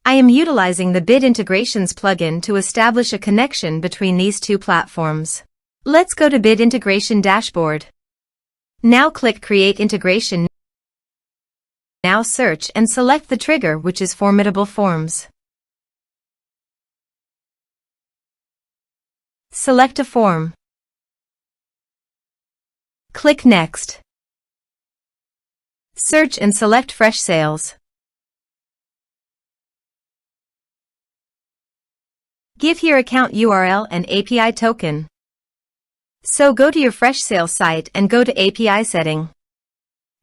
I am utilizing the Bit Integrations plugin to establish a connection between these two platforms. Let's go to Bit Integration Dashboard. Now click Create Integration. Now search and select the trigger, which is Formidable Forms. Select a form. Click Next. Search and select Freshsales. Give here account URL and API token. So go to your Freshsales site and go to API setting.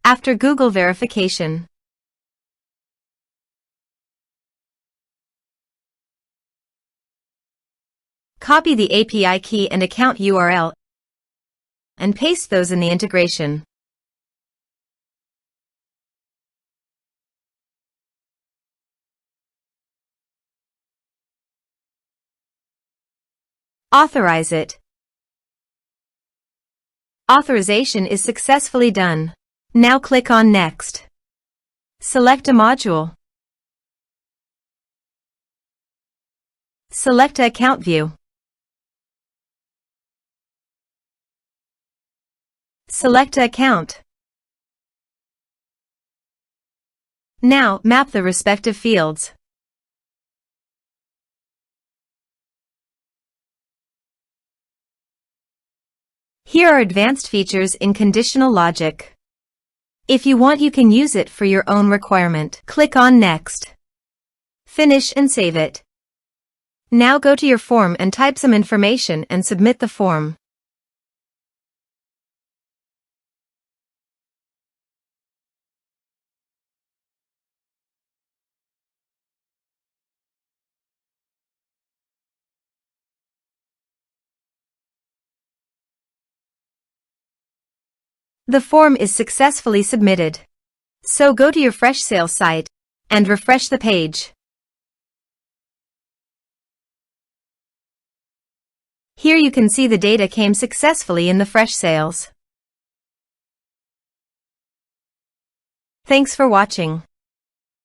After Google verification, copy the API key and account URL and paste those in the integration. Authorize it. Authorization is successfully done. Now click on Next. Select a module. Select a account view. Select a account. Now map the respective fields. Here are advanced features in conditional logic. If you want, you can use it for your own requirement. Click on Next. Finish and save it. Now go to your form and type some information and submit the form. The form is successfully submitted. So go to your Freshsales site and refresh the page. Here you can see the data came successfully in the Freshsales. Thanks for watching.